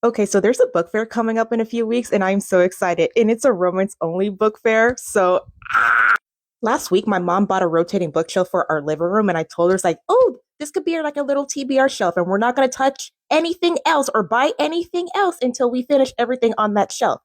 Okay, so there's a book fair coming up in a few weeks, and I'm so excited. And it's a romance only book fair. Last week, my mom bought a rotating bookshelf for our living room, and I told her, it's like, oh, this could be like a little TBR shelf, and we're not going to touch anything else or buy anything else until we finish everything on that shelf.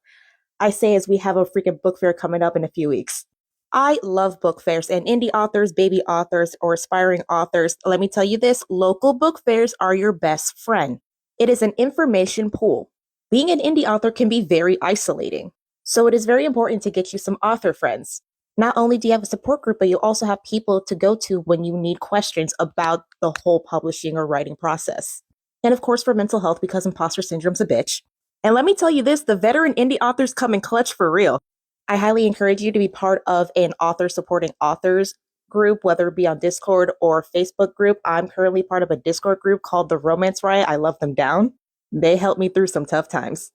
I say as we have a freaking book fair coming up in a few weeks. I love book fairs and indie authors, baby authors, or aspiring authors. Let me tell you this, local book fairs are your best friend. It is an information pool. Being an indie author can be very isolating. So it is very important to get you some author friends. Not only do you have a support group, but you also have people to go to when you need questions about the whole publishing or writing process. And of course, for mental health, because imposter syndrome's a bitch. And let me tell you this, the veteran indie authors come in clutch for real. I highly encourage you to be part of an author supporting authors group, whether it be on Discord or Facebook group. I'm currently part of a Discord group called the Romance Riot. I love them down. They helped me through some tough times.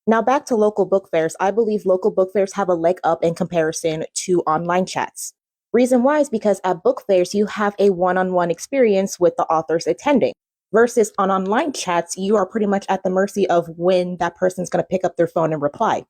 Now back to local book fairs. I believe local book fairs have a leg up in comparison to online chats. Reason why is because at book fairs, you have a one-on-one experience with the authors attending. Versus on online chats, you are pretty much at the mercy of when that person's going to pick up their phone and reply.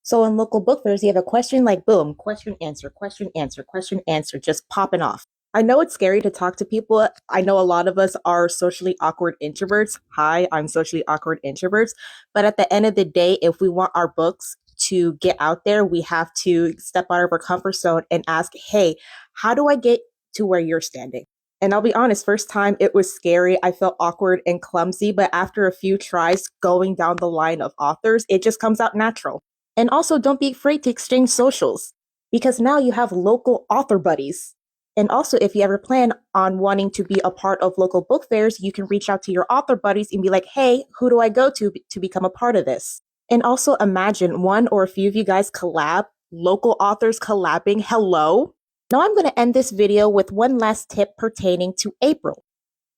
So in local book fairs, you have a question like boom, question, answer, question, answer, question, answer, just popping off. I know it's scary to talk to people. I know a lot of us are socially awkward introverts. Hi, I'm socially awkward introverts. But at the end of the day, if we want our books to get out there, we have to step out of our comfort zone and ask, hey, how do I get to where you're standing? And I'll be honest, first time it was scary. I felt awkward and clumsy, but after a few tries going down the line of authors, it just comes out natural. And also, don't be afraid to exchange socials because now you have local author buddies. And also, if you ever plan on wanting to be a part of local book fairs, you can reach out to your author buddies and be like, hey, who do I go to become a part of this? And also imagine one or a few of you guys collab, local authors collabing. Hello. Now I'm going to end this video with one last tip pertaining to April.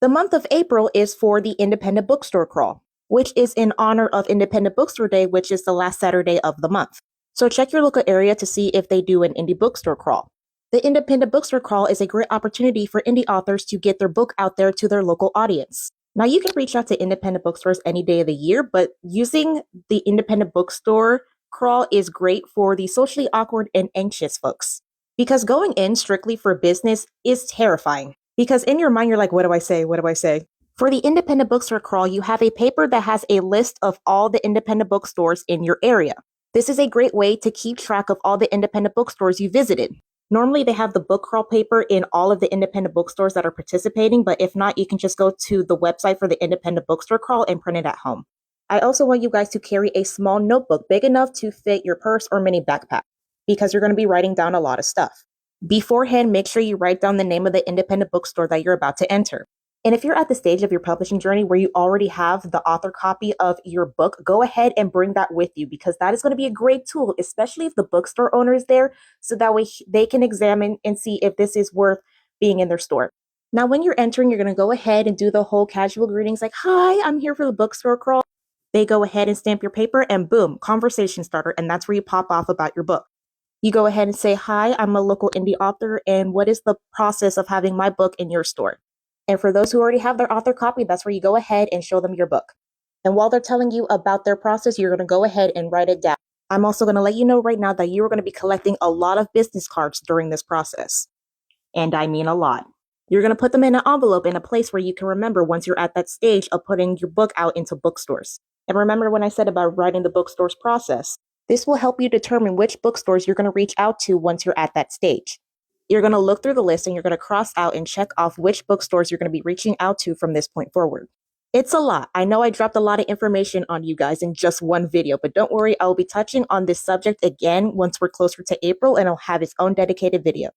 The month of April is for the Independent Bookstore Crawl, which is in honor of Independent Bookstore Day, which is the last Saturday of the month. So check your local area to see if they do an indie bookstore crawl. The Independent Bookstore Crawl is a great opportunity for indie authors to get their book out there to their local audience. Now you can reach out to independent bookstores any day of the year, but using the Independent Bookstore Crawl is great for the socially awkward and anxious folks. Because going in strictly for business is terrifying. Because in your mind, you're like, what do I say? What do I say? For the Independent Bookstore Crawl, you have a paper that has a list of all the independent bookstores in your area. This is a great way to keep track of all the independent bookstores you visited. Normally, they have the book crawl paper in all of the independent bookstores that are participating, but if not, you can just go to the website for the Independent Bookstore Crawl and print it at home. I also want you guys to carry a small notebook big enough to fit your purse or mini backpack because you're going to be writing down a lot of stuff. Beforehand, make sure you write down the name of the independent bookstore that you're about to enter. And if you're at the stage of your publishing journey where you already have the author copy of your book, go ahead and bring that with you because that is going to be a great tool, especially if the bookstore owner is there, so that way they can examine and see if this is worth being in their store. Now, when you're entering, you're going to go ahead and do the whole casual greetings like, hi, I'm here for the bookstore crawl. They go ahead and stamp your paper and boom, conversation starter. And that's where you pop off about your book. You go ahead and say, hi, I'm a local indie author. And what is the process of having my book in your store? And for those who already have their author copy, that's where you go ahead and show them your book. And while they're telling you about their process, you're going to go ahead and write it down. I'm also going to let you know right now that you're going to be collecting a lot of business cards during this process. And I mean a lot. You're going to put them in an envelope in a place where you can remember once you're at that stage of putting your book out into bookstores. And remember when I said about writing the bookstore's process? This will help you determine which bookstores you're going to reach out to once you're at that stage. You're going to look through the list and you're going to cross out and check off which bookstores you're going to be reaching out to from this point forward. It's a lot. I know I dropped a lot of information on you guys in just one video, but don't worry, I will be touching on this subject again once we're closer to April and I'll have its own dedicated video.